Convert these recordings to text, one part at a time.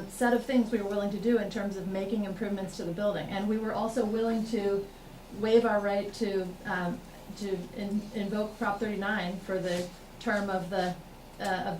set of things we were willing to do in terms of making improvements to the building. And we were also willing to waive our right to invoke Prop 39 for the term of the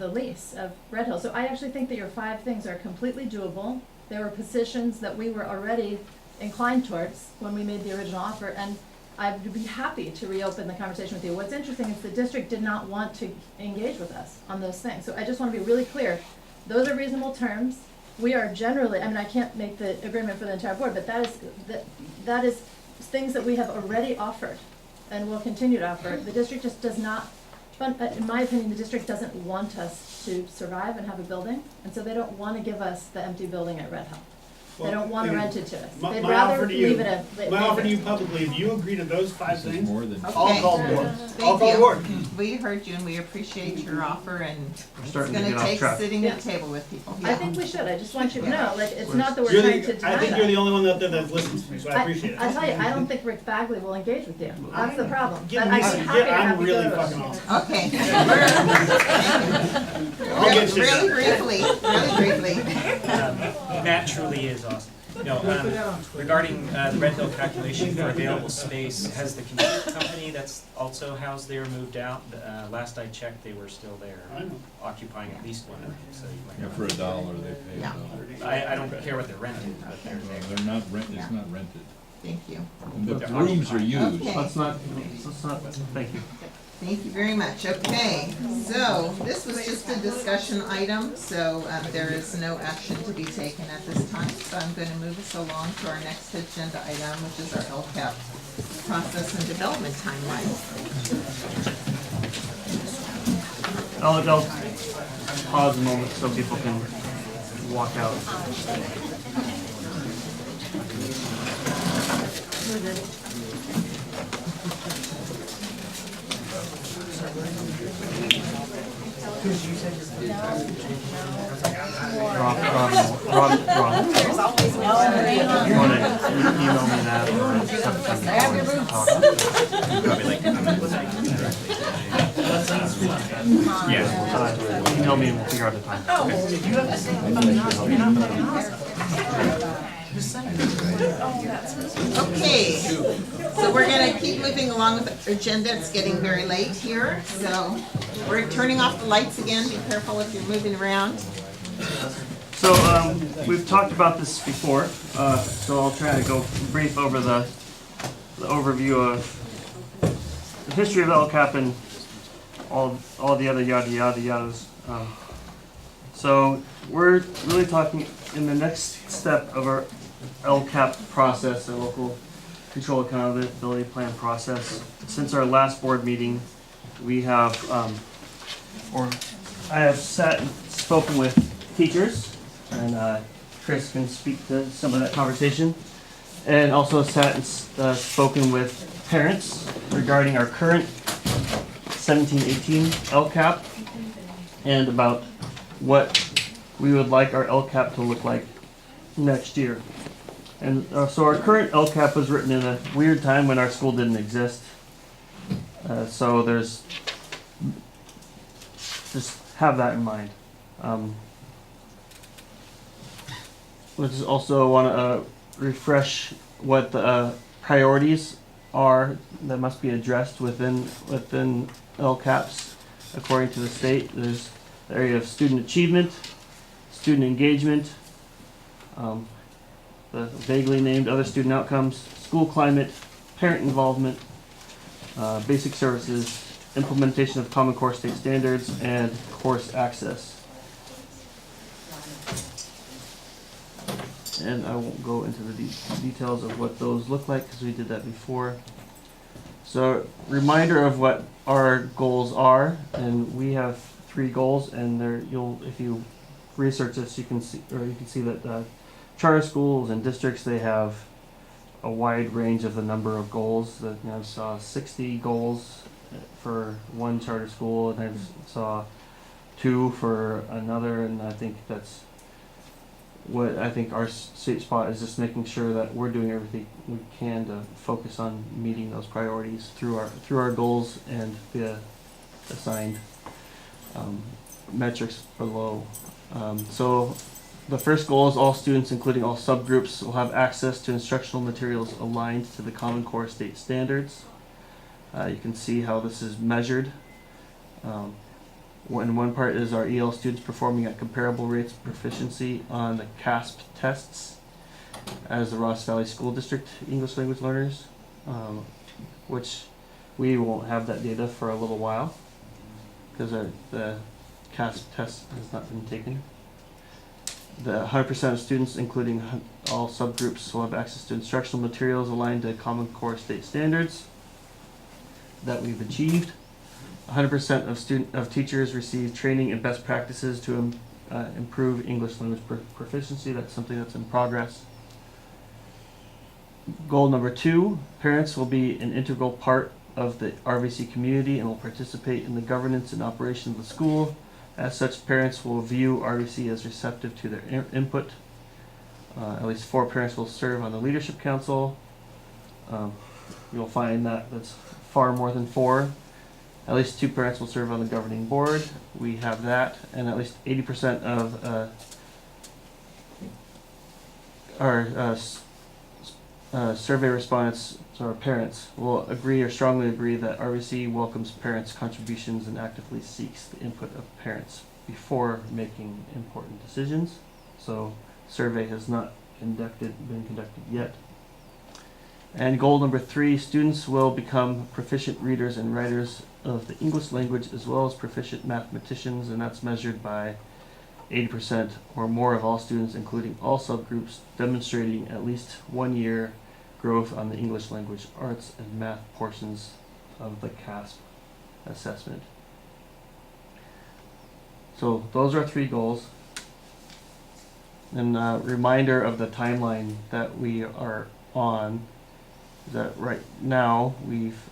lease of Red Hill. So I actually think that your 5 things are completely doable. There were positions that we were already inclined towards when we made the original offer, and I'd be happy to reopen the conversation with you. What's interesting is the district did not want to engage with us on those things. So I just want to be really clear. Those are reasonable terms. We are generally, I mean, I can't make the agreement for the entire board, but that is things that we have already offered and will continue to offer. The district just does not, in my opinion, the district doesn't want us to survive and have a building, and so they don't want to give us the empty building at Red Hill. They don't want to rent it to us. They'd rather leave it at. My offer to you publicly, if you agree to those 5 things, Okay. I'll call the board. I'll call the board. We heard you and we appreciate your offer, and it's starting to gonna get off take track. sitting at the table with people. I think we should. I just want you to know, like, it's not that we're You're trying to the, deny I think that. you're the only one out there that listens to me, so I appreciate it. I tell you, I don't think Rick Bagley will engage with you. That's the problem. Give But me I'd be some, happy to have I'm you really go to fucking it. awesome. Okay. I'll get shit Really done. briefly. Matt truly is awesome. No, regarding the Red Hill calculation for available space, has the computer company that's also housed there moved out? Last I checked, they were still there, I know. occupying at least one room, so you might. Yeah, for $1 they pay Yeah. $1. I don't care what they're renting, but they're there. They're not it's not rented. Thank you. And the rooms are used. Okay. Let's not, thank you. Thank you very much. Okay, so this was just a discussion item, so there is no action to be taken at this time. So I'm going to move us along to our next agenda item, which is our LCAP process and development timeline. I'll pause a moment so people can walk out. Rob. There's always no You want to email me that or accept email me and we'll figure out the time. Okay, so we're going to keep moving along with the agenda. It's getting very late here, so we're turning off the lights again. Be careful if you're moving around. So we've talked about this before, so I'll try to go brief over the overview of the history of LCAP and all the other yada yada yadas. So we're really talking in the next step of our LCAP process, our local control accountability plan process. Since our last board meeting, we have, I have sat and spoken with teachers, and Chris can speak to some of that conversation, and also sat and spoken with parents regarding our current 17-18 LCAP and about what we would like our LCAP to look like next year. And so our current LCAP was written in a weird time when our school didn't exist. So there's, just have that in mind. We just also want to refresh what the priorities are that must be addressed within LCAPs according to the state. There's the area of student achievement, student engagement, the vaguely named other student outcomes, school climate, parent involvement, basic services, implementation of Common Core state standards, and course access. And I won't go into the details of what those look like because we did that before. So, reminder of what our goals are, and we have 3 goals, and there if you research this, you can see that charter schools and districts, they have a wide range of the number of goals. That I saw 60 goals for one charter school, and I saw 2 for another, and I think that's what I think our sweet spot is, just making sure that we're doing everything we can to focus on meeting those priorities through our goals and the assigned metrics below. So the first goal is all students, including all subgroups, will have access to instructional materials aligned to the Common Core state standards. You can see how this is measured. One part is our EL students performing at comparable rates of proficiency on the CASP tests as the Ross Valley School District English language learners, which we won't have that data for a little while because the CASP test has not been taken. The 100% of students, including all subgroups, will have access to instructional materials aligned to Common Core state standards that we've achieved. 100% of teachers receive training and best practices to improve English language proficiency. That's something that's in progress. Goal number 2, parents will be an integral part of the RVC community and will participate in the governance and operation of the school. As such, parents will view RVC as receptive to their input. At least 4 parents will serve on the leadership council. You'll find that that's far more than 4. At least 2 parents will serve on the governing board. We have that, and at least 80% of our survey respondents, so our parents, will agree or strongly agree that RVC welcomes parents' contributions and actively seeks the input of parents before making important decisions. So, survey has not been conducted yet. And goal number 3, students will become proficient readers and writers of the English language as well as proficient mathematicians, and that's measured by 80% or more of all students, including all subgroups, demonstrating at least 1 year growth on the English language, arts, and math portions of the CASP assessment. So those are 3 goals. And a reminder of the timeline that we are on. That right now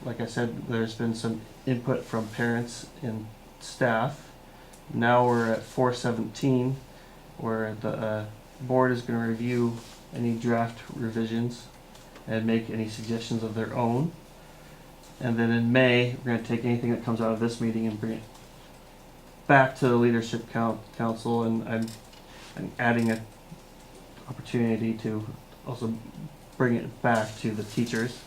like I said, there's been some input from parents and staff. Now we're at 4/17, where the board is going to review any draft revisions and make any suggestions of their own. And then in May, we're going to take anything that comes out of this meeting and bring it back to the leadership council, and I'm adding an opportunity to also bring it back to the teachers.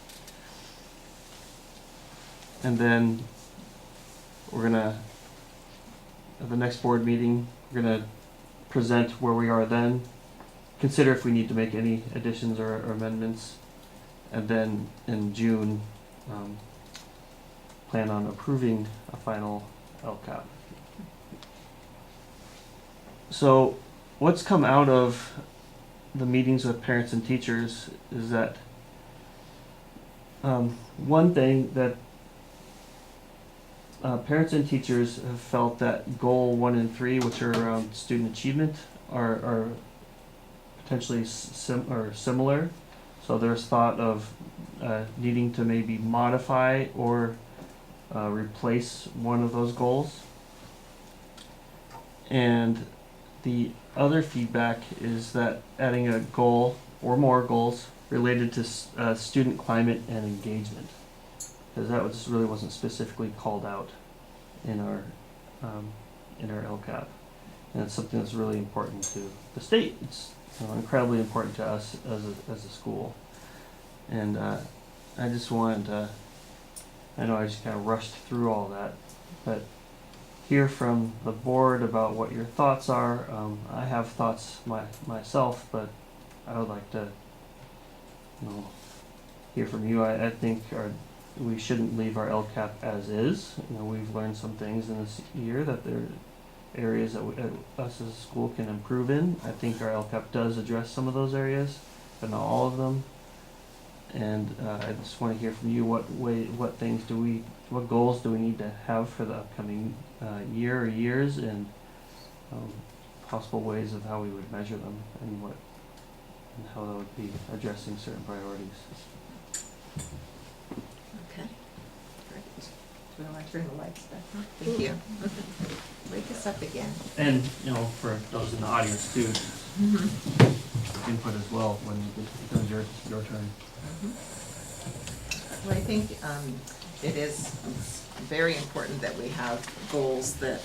And then we're gonna, at the next board meeting, we're gonna present where we are then, consider if we need to make any additions or amendments, and then in June, plan on approving a final LCAP. So what's come out of the meetings with parents and teachers is that one thing that parents and teachers have felt that goal 1 and 3, which are around student achievement, are potentially similar. So there's thought of needing to maybe modify or replace one of those goals. And the other feedback is that adding a goal or more goals related to student climate and engagement, because that really wasn't specifically called out in our LCAP, and it's something that's really important to the state. It's incredibly important to us as a school, and I just wanted to. I know I just kind of rushed through all that, but hear from the board about what your thoughts are. I have thoughts myself, but I would like to hear from you. I think we shouldn't leave our LCAP as is. We've learned some things in this year that there are areas that us as a school can improve in. I think our LCAP does address some of those areas, but not all of them. And I just want to hear from you what goals do we need to have for the upcoming year or years, and possible ways of how we would measure them, and how that would be addressing certain priorities. Okay, great. Do I want to turn the lights back on? Thank you. Wake us up again. And for those in the audience too, input as well when it becomes your turn. Well, I think it is very important that we have goals that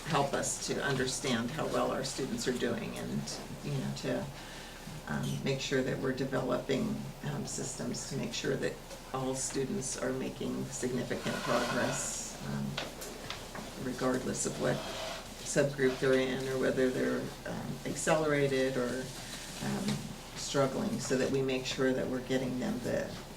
help us to understand how well our students are doing, and, you know, to make sure that we're developing systems to make sure that all students are making significant progress, regardless of what subgroup they're in, or whether they're accelerated or struggling, so that we make sure that we're getting them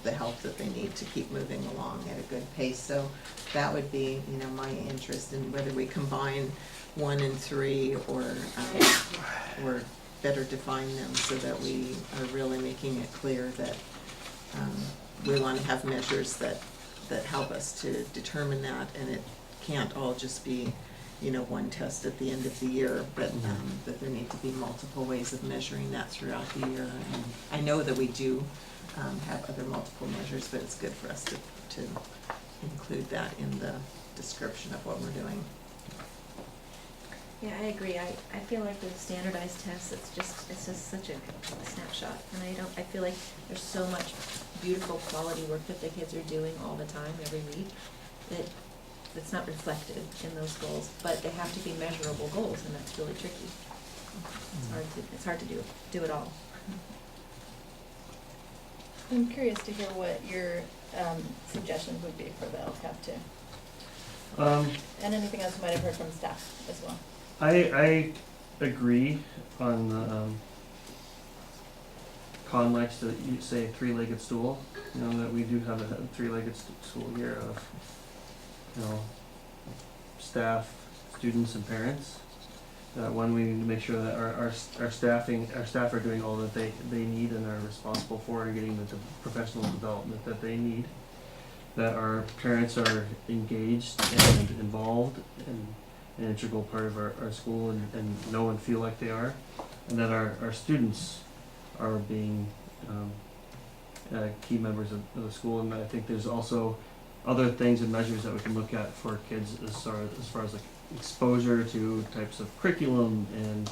the help that they need to keep moving along at a good pace. So that would be, you know, my interest in whether we combine 1 and 3, or better define them so that we are really making it clear that we want to have measures that help us to determine that, and it can't all just be, you know, one test at the end of the year, but that there need to be multiple ways of measuring that throughout the year. And I know that we do have other multiple measures, but it's good for us to include that in the description of what we're doing. Yeah, I agree. I feel like with standardized tests, it's just such a snapshot, and I feel like there's so much beautiful quality work that the kids are doing all the time, every week, that it's not reflected in those goals, but they have to be measurable goals, and that's really tricky. It's hard to do it all. I'm curious to hear what your suggestions would be for the LCAP too. And anything else you might have heard from staff as well. I agree on the Con likes to say three-legged stool. You know, that we do have a three-legged stool here of, you know, staff, students, and parents. One, we need to make sure that our staff are doing all that they need and are responsible for, and getting the professional development that they need. That our parents are engaged and involved and an integral part of our school, and know and feel like they are. And that our students are being key members of the school. And I think there's also other things and measures that we can look at for kids as far as like exposure to types of curriculum, and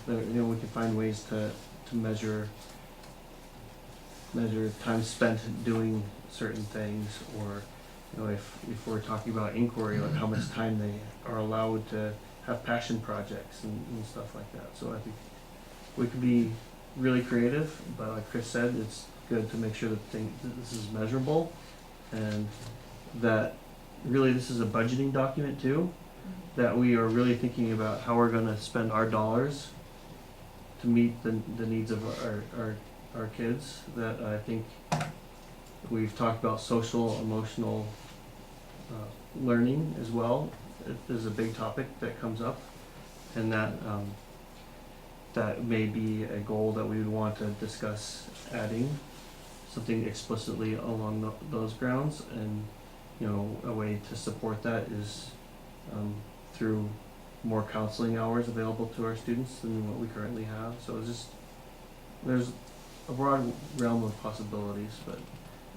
you know, we can find ways to measure time spent doing certain things, or, you know, if we're talking about inquiry, like how much time they are allowed to have passion projects and stuff like that. So I think we can be really creative, but like Chris said, it's good to make sure that this is measurable, and that really this is a budgeting document too, that we are really thinking about how we're going to spend our dollars to meet the needs of our kids. That I think we've talked about social, emotional learning as well. It is a big topic that comes up, and that may be a goal that we would want to discuss adding something explicitly along those grounds. And, you know, a way to support that is through more counseling hours available to our students than what we currently have. So it's just, there's a broad realm of possibilities, but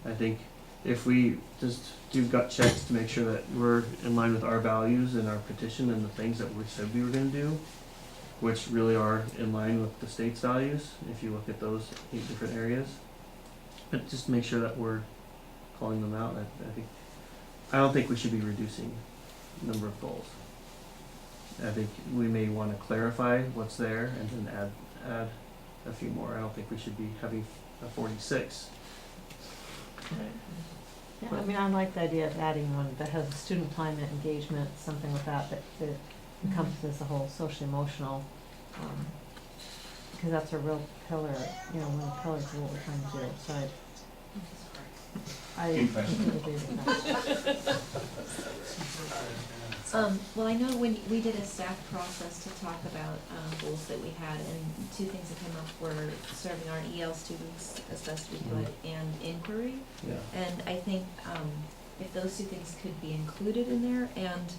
I think if we just do gut checks to make sure that we're in line with our values and our petition and the things that we said we were going to do, which really are in line with the state's values, if you look at those 8 different areas, but just make sure that we're calling them out. I don't think we should be reducing the number of goals. I think we may want to clarify what's there and then add a few more. I don't think we should be having a 46. Yeah, I mean, I like the idea of adding one that has student climate engagement, something with that encompasses the whole social emotional, because that's a real pillar, you know, one of the pillars of what we're trying to do. So I completely agree with that. Well, I know when we did a staff process to talk about goals that we had, and 2 things that came up were serving our EL students as best we could, and inquiry. Yeah. And I think if those 2 things could be included in there, and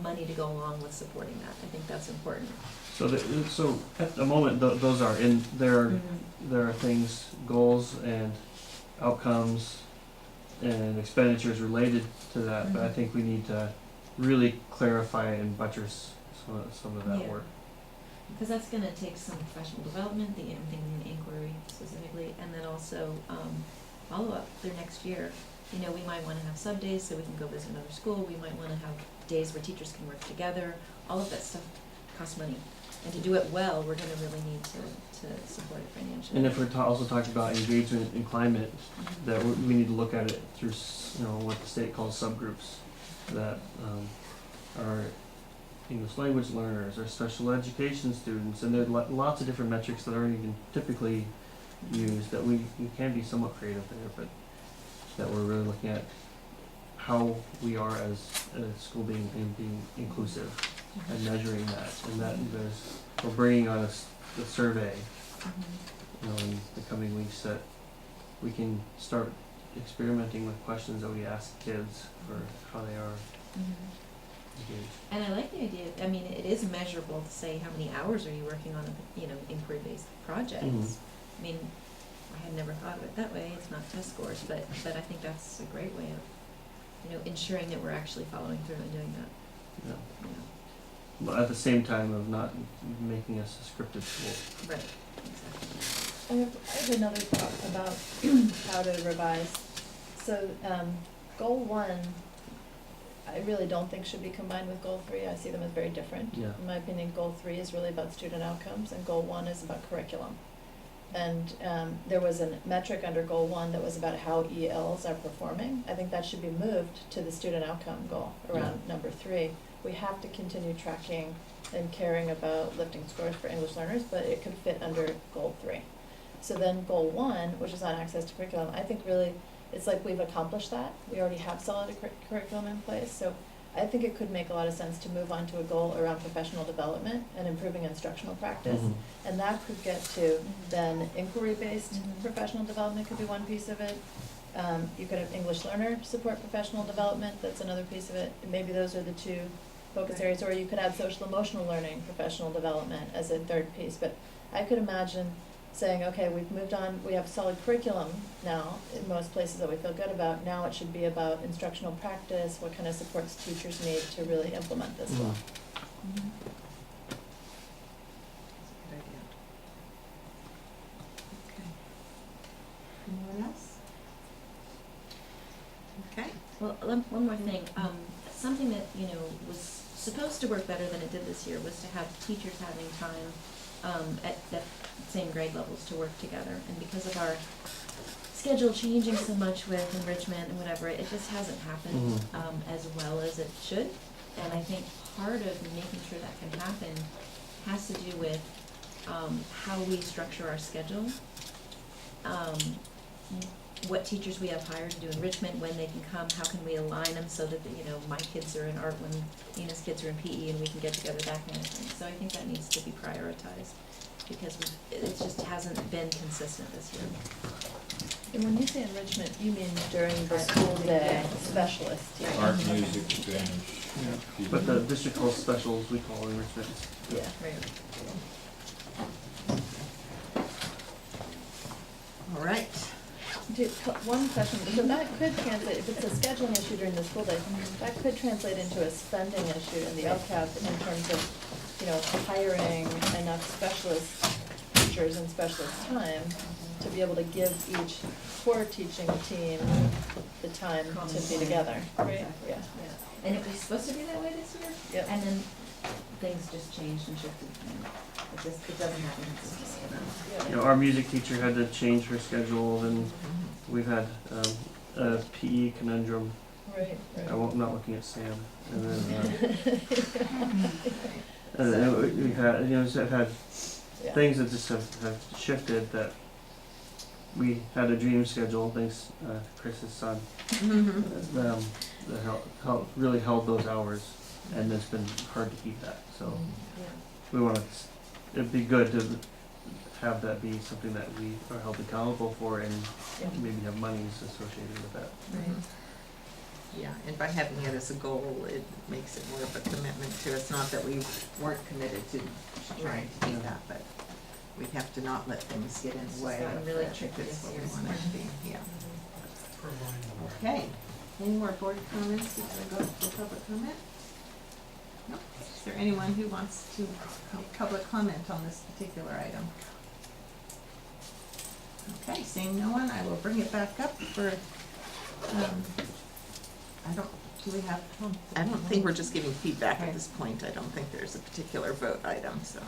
money to go along with supporting that, I think that's important. So at the moment, those are in there. There are things, goals and outcomes and expenditures related to that, but I think we need to really clarify and buttress some of that work. Because that's going to take some professional development, I'm thinking inquiry specifically, and then also follow up their next year. You know, we might wanna have sub days so we can go visit another school, we might wanna have days where teachers can work together, all of that stuff costs money. And to do it well, we're gonna really need to support it financially. And if we're also talking about engagement in climate, Mhm. that we need to look at it through, what the state calls subgroups, that, are English language learners, or special education students, and there are lots of different metrics that aren't even typically used, that we can be somewhat creative there, but that we're really looking at how we are as a school being inclusive, and measuring that, and that we're bringing on the survey, in the coming weeks, that we can start experimenting with questions that we ask kids for how they are engaged. And I like the idea, I mean, it is measurable to say how many hours are you working on, inquiry-based projects. Mhm. I mean, I had never thought of it that way, it's not test scores, but I think that's a great way of, ensuring that we're actually following through and doing that, Yeah. you know. But at the same time of not making us a scripted school. Right, exactly. I have another thought about how to revise. So, goal 1, I really don't think should be combined with goal 3. I see them as very different. Yeah. In my opinion, goal 3 is really about student outcomes, and goal 1 is about curriculum. And there was a metric under goal 1 that was about how ELs are performing. I think that should be moved to the student outcome goal around number 3. We have to continue tracking and caring about lifting scores for English learners, but it could fit under goal 3. So then goal 1, which is on access to curriculum, I think really it's like we've accomplished that. We already have solid curriculum in place. So I think it could make a lot of sense to move on to a goal around professional development and improving instructional practice. Mhm. And that could get to then inquiry-based Mhm. professional development could be one piece of it. You could have English learner support professional development, that's another piece of it. And maybe those are the 2 focus Right. areas, or you could add social emotional learning, professional development as a third piece. But I could imagine saying, okay, we've moved on, we have solid curriculum now in most places that we feel good about. Now it should be about instructional practice, what kind of supports teachers need to really implement this well. Mhm. That's a good idea. Okay. Anyone else? Okay. Well, one more thing, something that, was supposed to work better than it did this year was to have teachers having time, at the same grade levels to work together. And because of our schedule changing so much with enrichment and whatever, it just hasn't happened, as well as it should. And I think part of making sure that can happen has to do with, how we structure our schedule. What teachers we have hired to do enrichment, when they can come, how can we align them so that, my kids are in art when Nina's kids are in PE and we can get together, that kind of thing. So I think that needs to be prioritized, because it just hasn't been consistent this year. And when you say enrichment, you mean during the school day, specialist? Art, music, Spanish. Yeah. But the district calls specials, we call enrichment. Yeah. Right. All right. One question, so that could translate, if it's a scheduling issue during the school day, that could translate into a spending issue in the LCAP in terms of, hiring enough specialist teachers and specialist time to be able to give each core teaching team the time to be together, right? Yeah. Yeah, and it was supposed to be that way this year? Yep. And then things just changed and shifted, and it doesn't happen consistently enough. Our music teacher had to change her schedule, and we've had a PE conundrum. Right, Not looking at Sam. And then we've had, have had Yeah. things that just have shifted, that we had a dream schedule, thanks to Chris's son, that really held those hours, and it's been hard to keep that. So we want to, it'd be good to have that be something that we are held accountable for, and maybe have monies associated with that. Right. Yeah, and by having it as a goal, it makes it more of a commitment to, it's not that we weren't committed to trying to do that, but we have to not let things get in the way gotten of really that, tricky if it's this what we year. want it to be, yeah. Okay, any more board comments before we go to public comment? No, is there anyone who wants to make public comment on this particular item? Okay, seeing no one, I will bring it back up for I don't, do we have, I don't think we're just giving feedback at this point. I don't think there's a particular vote item, so.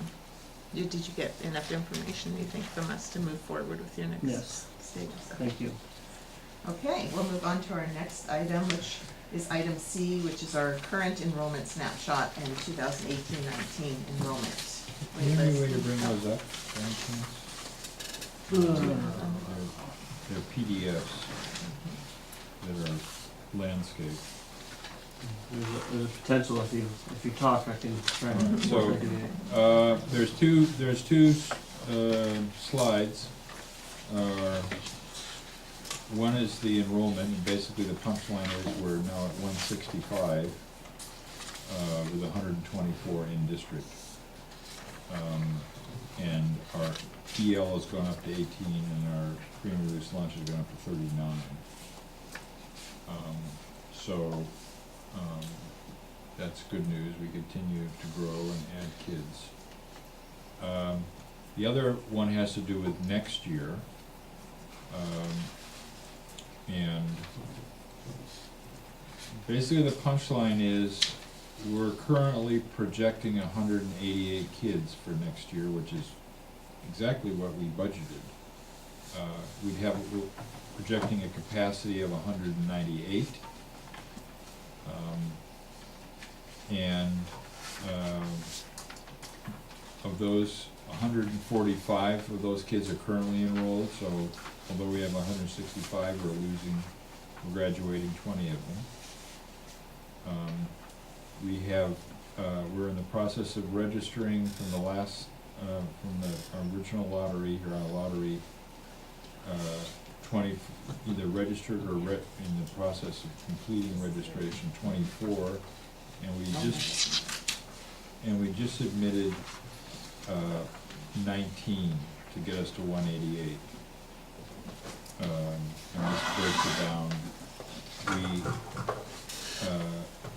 Did you get enough information, you think, from us to move forward with your next Yes. stage? So- Thank you. Okay, we'll move on to our next item, which is item C, which is our current enrollment snapshot and 2018-19 enrollment. Any way to bring those up, by any chance? They're PDFs that are landscape. There's a potential if you talk, I can try and. So, there's two slides. One is the enrollment, and basically the punchline is we're now at 165, with 124 in district. And our EL has gone up to 18, and our free and reduced lunch has gone up to 39. That's good news. We continue to grow and add kids. The other one has to do with next year. And basically the punchline is we're currently projecting 188 kids for next year, which is exactly what we budgeted. We're projecting a capacity of 198. Of those, 145 of those kids are currently enrolled, so although we have 165, we're graduating 20 of them. We're in the process of registering from the last, from the original lottery, or our lottery, 20, either registered or in the process of completing registration, 24, and we just submitted 19 to get us to 188. And this breaks it down.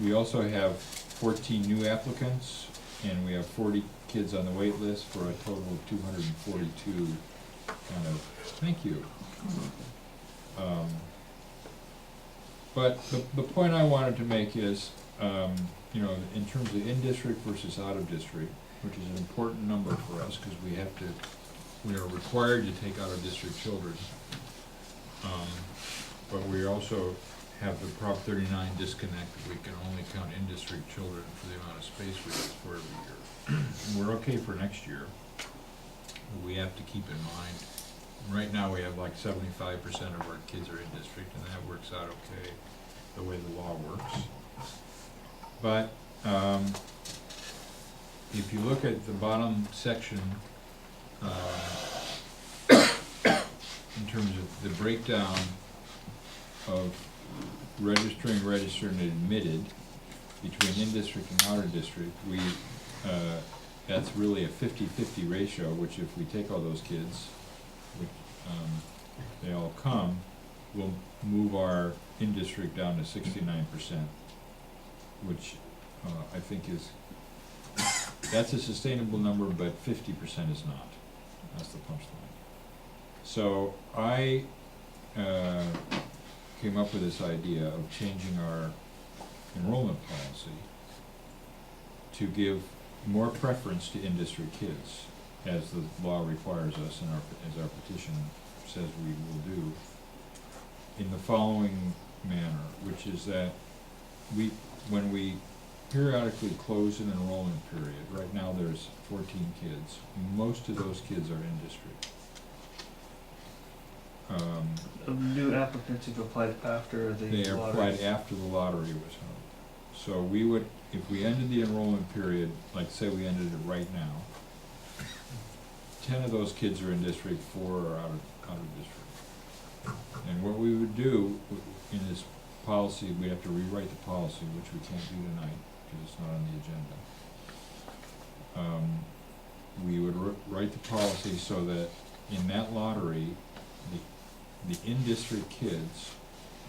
We also have 14 new applicants, and we have 40 kids on the wait list for a total of 242. Thank you. But the point I wanted to make is, in terms of in-district versus out-of-district, which is an important number for us, because we are required to take out-of-district children. But we also have the Prop 39 disconnect, that we can only count in-district children for the amount of space we use for every year. And we're okay for next year. We have to keep in mind, right now we have like 75% of our kids are in district, and that works out okay, the way the law works. But if you look at the bottom section, in terms of the breakdown of registering, registered, and admitted between in-district and out-of-district, that's really a 50-50 ratio, which if we take all those kids, which they all come, will move our in-district down to 69%, which I think that's a sustainable number, but 50% is not. That's the punchline. So I came up with this idea of changing our enrollment policy to give more preference to in-district kids, as the law requires us and as our petition says we will do, in the following manner, which is that when we periodically close an enrollment period, right now there's 14 kids, most of those kids are in district. New applicants who've applied after the They lottery. applied after the lottery was held. So we would, if we ended the enrollment period, like say we ended it right now, 10 of those kids are in district, 4 are out of district. And what we would do in this policy, we'd have to rewrite the policy, which we can't do tonight because it's not on the agenda. We would write the policy so that in that lottery, the in-district kids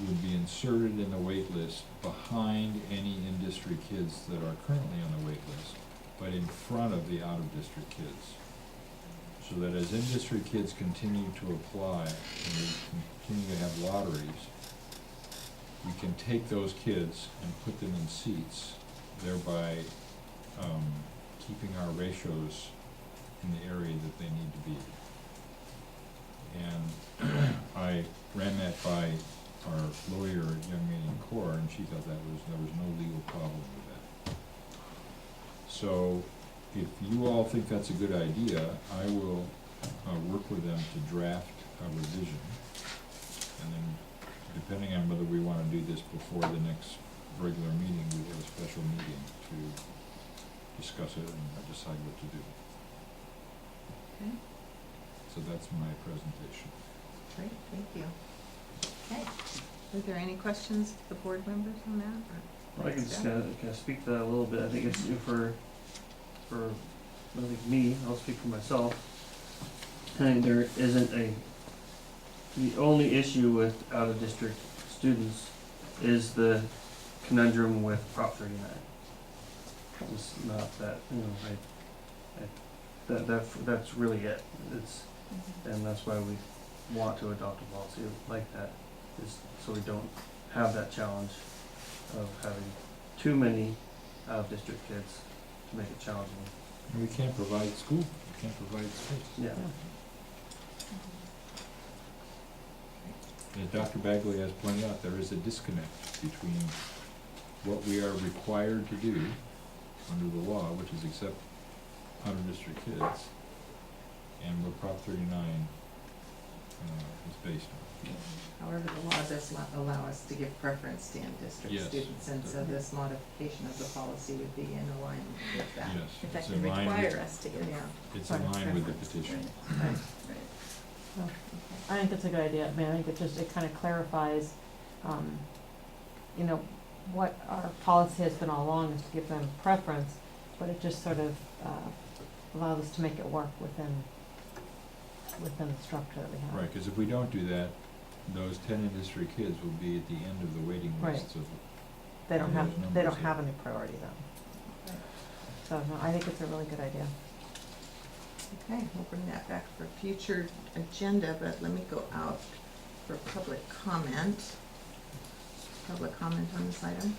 would be inserted in the wait list behind any in-district kids that are currently on the wait list, but in front of the out-of-district kids. So that as in-district kids continue to apply and we continue to have lotteries, we can take those kids and put them in seats, thereby keeping our ratios in the area that they need to be. And I ran that by our lawyer at Young Man in Core, and she thought there was no legal problem with that. So if you all think that's a good idea, I will work with them to draft a revision. And then, depending on whether we want to do this before the next regular meeting, we have a special meeting to discuss it and decide what to do. Okay. So that's my presentation. Great, thank you. Okay, are there any questions, of the board members on that? or- Well, I can just kind of speak to that a little bit. I think it's for I think me, I'll speak for myself. I think there isn't the only issue with out-of-district students is the conundrum with Prop 39. It's not that, that's really it. And that's why we want to adopt a policy like that, is so we don't have that challenge of having too many out-of-district kids to make it challenging. And we can't provide school, we can't provide space. Yeah. As Dr. Bagley has pointed out, there is a disconnect between what we are required to do under the law, which is accept out-of-district kids, and what Prop 39 is based on. However, the law does allow us to give preference to in-district Yes. students, and so this modification of the policy would be in alignment with that. Yes, In fact, it's they in line require with, us to give. Yeah. it's in line with the petition. Right, right. Well, I think it's a good idea. I mean, I think it kind of clarifies, what our policy has been all along is to give them preference, but it just sort of allows us to make it work within the structure that we have. Right, because if we don't do that, those 10 in-district kids will be at the end of the waiting Right. lists of, They don't Yeah, have, those they numbers don't have any priority then. Right. So, no, I think it's a really good idea. Okay, we'll bring that back for future agenda, but let me go out for public comment. Public comment on this item?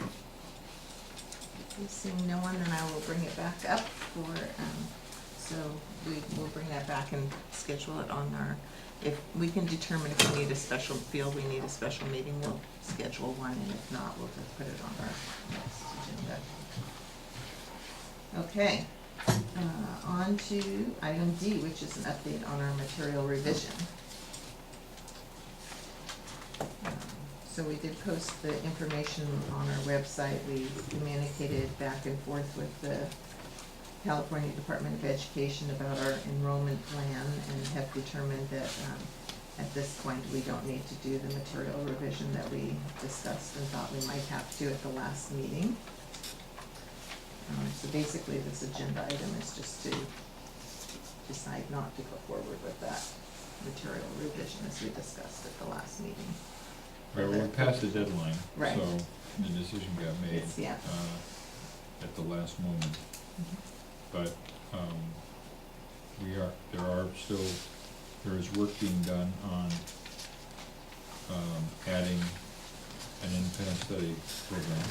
Okay, seeing no one, then I will bring it back up for, so we will bring that back and schedule it on our, if we can determine if we need a special, feel we need a special meeting, we'll schedule one, and if not, we'll just put it on our next agenda. Okay, on to item D, which is an update on our material revision. So we did post the information on our website. We communicated back and forth with the California Department of Education about our enrollment plan and have determined that at this point, we don't need to do the material revision that we discussed and thought we might have to at the last meeting. So basically, this agenda item is just to decide not to go forward with that material revision as we discussed at the last meeting. right, well, we're past the deadline, Right. so the decision got made It's, yeah. at the last moment. Mhm. But there is work being done on adding an independent study program.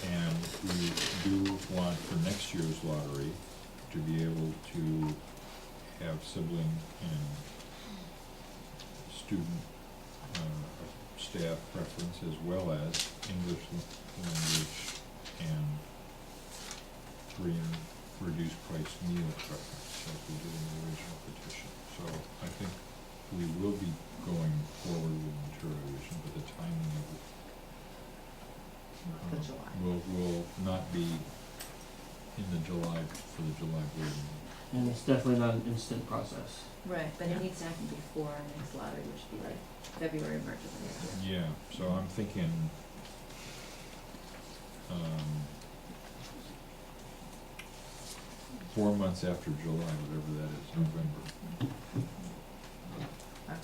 And we do want for next year's lottery to be able to have sibling and student staff preference, as well as English language and free and reduced price meal preference, as we did in the original petition. So I think we will be going forward with material revision, but the timing of it Not the July. will not be in the July, for the July board meeting. And it's definitely not an instant process. Right, but it needs to happen before our next lottery, which would be like February, March of next year. Yeah, so I'm thinking, 4 months after July, whatever that is, November. Okay.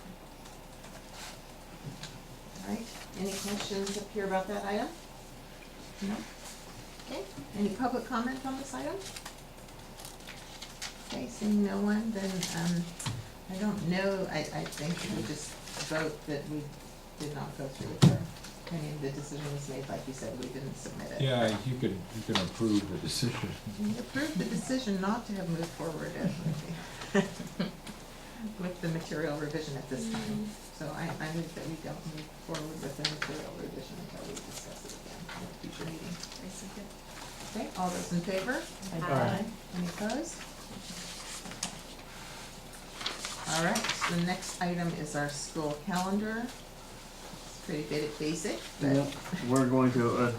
All right, any questions up here about that item? No? Okay, any public comment on this item? Okay, seeing no one, then, I don't know, I think we just vote that we did not go through with her. I mean, the decision was made, like you said, we didn't submit it. Yeah, you can approve the decision. We approved the decision not to have moved forward with the material revision at this time. So I move that we don't move forward with the material revision until we discuss it again in a future meeting. I second. Okay, all those in favor? Aye. Any opposed? All right, so the next item is our school calendar. It's pretty basic, but Yep, we're going to,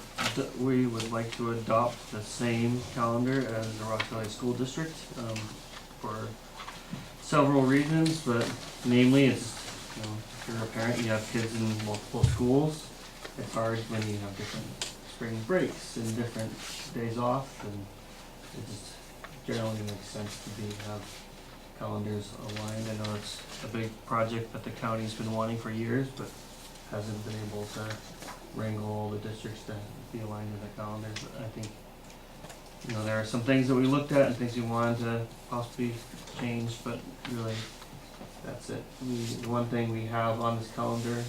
we would like to adopt the same calendar as the Rockville High School District, for several reasons, but namely, it's, you know, if you're a parent, you have kids in multiple schools, it's hard when you have different spring breaks and different days off, and it just generally makes sense to have calendars aligned. I know it's a big project that the county's been wanting for years, but hasn't been able to wrangle all the districts to be aligned with the calendars. But I think, you know, there are some things that we looked at and things we wanted to possibly change, but really, that's it. The one thing we have on this calendar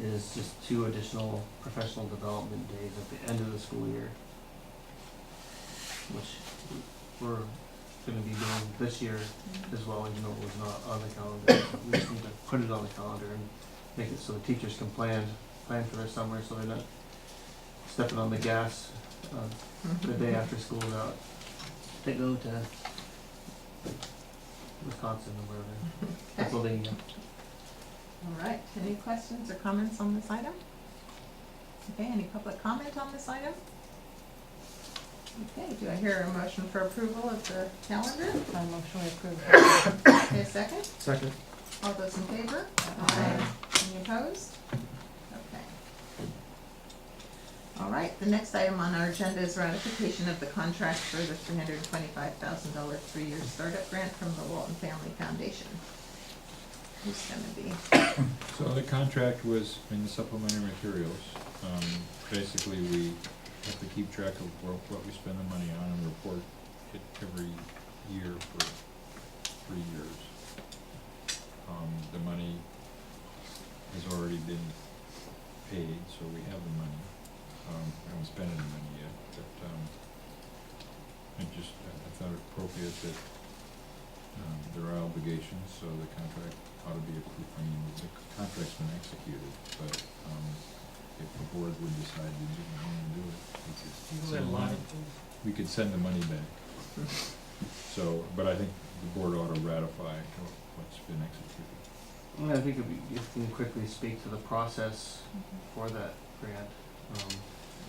is just 2 additional professional development days at the end of the school year, which we're gonna be doing this year as well, even though it was not on the calendar. We just need to put it on the calendar and make it so the teachers can plan for their summer, so they're not stepping on the gas the day after school's out. They go to Wisconsin or wherever, Pennsylvania. all right, any questions or comments on this item? Okay, any public comment on this item? Okay, do I hear a motion for approval of the calendar? I motion we approve. Okay, a second? Second. All those in favor? Aye. Any opposed? Okay. All right, the next item on our agenda is ratification of the contract for the $325,000 3-year startup grant from the Walton Family Foundation. Who's gonna be? So the contract was in the supplementary materials. Basically, we have to keep track of what we spend the money on and report it every year for 3 years. The money has already been paid, so we have the money. We haven't spent any money yet, but I thought it appropriate that there are obligations, so the contract ought to be approved. I mean, the contract's been executed, but if the board would decide we didn't want to do it, we could send the money back. So, but I think the board ought to ratify what's been executed. Well, I think you can quickly speak to the process for that grant.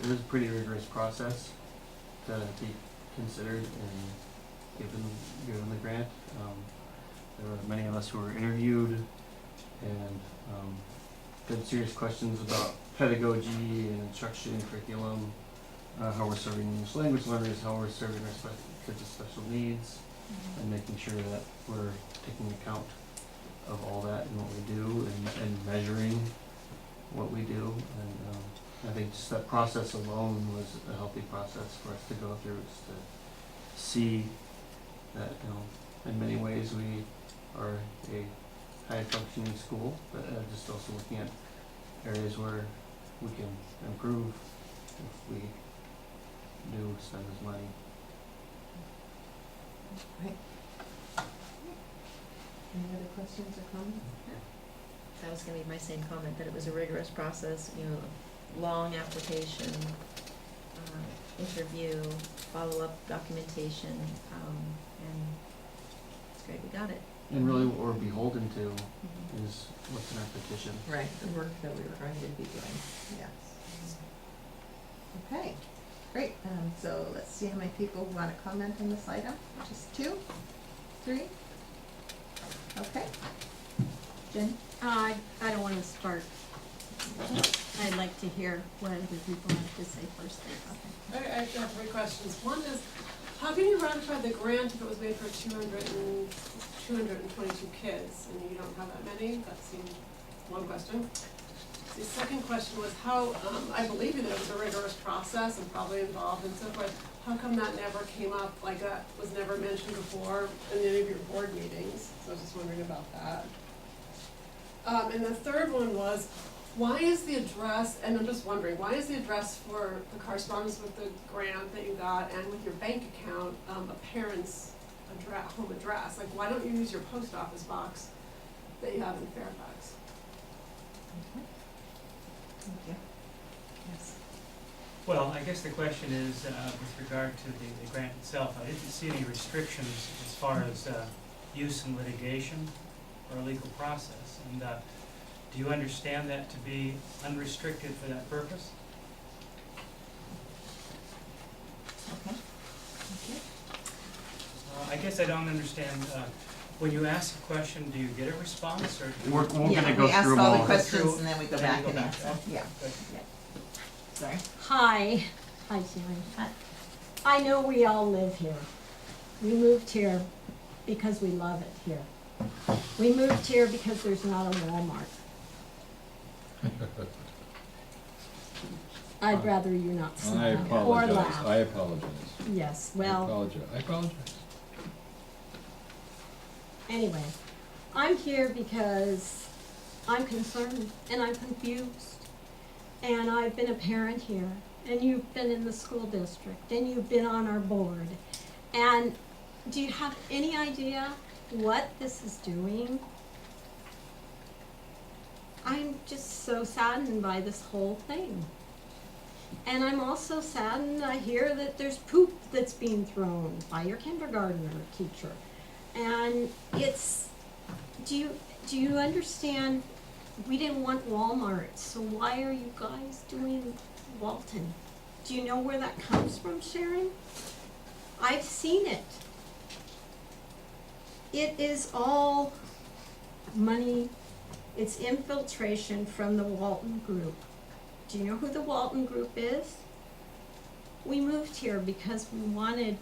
It is a pretty rigorous process to be considered and given the grant. There were many of us who were interviewed and had serious questions about pedagogy and instruction, curriculum, how we're serving English language learners, how we're serving our kids with special needs, and making sure that we're taking account of all that in what we do and measuring what we do. And I think just that process alone was a healthy process for us to go through, just to see that, you know, in many ways we are a high functioning school, but just also looking at areas where we can improve if we do spend this money. Right. Any other questions or comments? That was gonna be my same comment, that it was a rigorous process, you know, long application, interview, follow-up documentation, and it's great we got it. And really what we're beholden to is what's in our petition. Right, the work that we were going to be doing, yes. Okay, great, so let's see how many people wanna comment on this item, just 2, 3? Okay. Jen? I don't want to start. I'd like to hear what other people have to say first. I have 3 questions. One is, how can you ratify the grant if it was made for 222 kids and you don't have that many? That seemed one question. The second question was how, I believe that it was a rigorous process and probably involved and so forth. How come that never came up, like that was never mentioned before in any of your board meetings? So I was just wondering about that. And the third one was, why is the address, and I'm just wondering, why is the address for the correspondence with the grant that you got and with your bank account, a parent's address, home address? Like, why don't you use your post office box that you have in Fairfax? Thank you. Yes. Well, I guess the question is, with regard to the grant itself, I didn't see any restrictions as far as use in litigation or legal process. And do you understand that to be unrestricted for that purpose? Okay. Thank you. I guess I don't understand, when you ask a question, do you get a response, or? do you- We're gonna Yeah, go we ask through them all the all. questions and then we go And then back you and go answer. back. Yeah. Good. Sorry. Hi, Sharon. Hi. I know we all live here. We moved here because we love it here. We moved here because there's not a Walmart. I'd rather you not I smile or apologize, laugh. I apologize. Yes, I well, apologize. anyway, I'm here because I'm concerned and I'm confused. And I've been a parent here, and you've been in the school district, and you've been on our board. And do you have any idea what this is doing? I'm just so saddened by this whole thing. And I'm also saddened, I hear that there's poop that's being thrown by your kindergartner teacher. And it's, do you understand, we didn't want Walmart, so why are you guys doing Walton? Do you know where that comes from, Sharon? I've seen it. It is all money, it's infiltration from the Walton Group. Do you know who the Walton Group is? We moved here because we wanted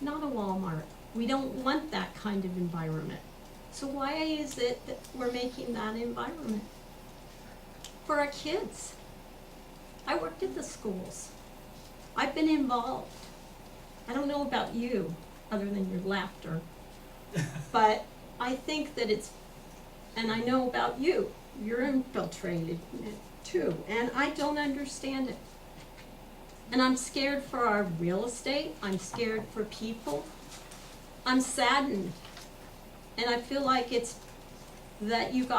not a Walmart. We don't want that kind of environment. So why is it that we're making that environment? For our kids. I worked at the schools. I've been involved. I don't know about you, other than your laughter, but I think that it's, and I know about you, you're infiltrated too, and I don't understand it. And I'm scared for our real estate, I'm scared for people, I'm saddened, and I feel like it's that you guys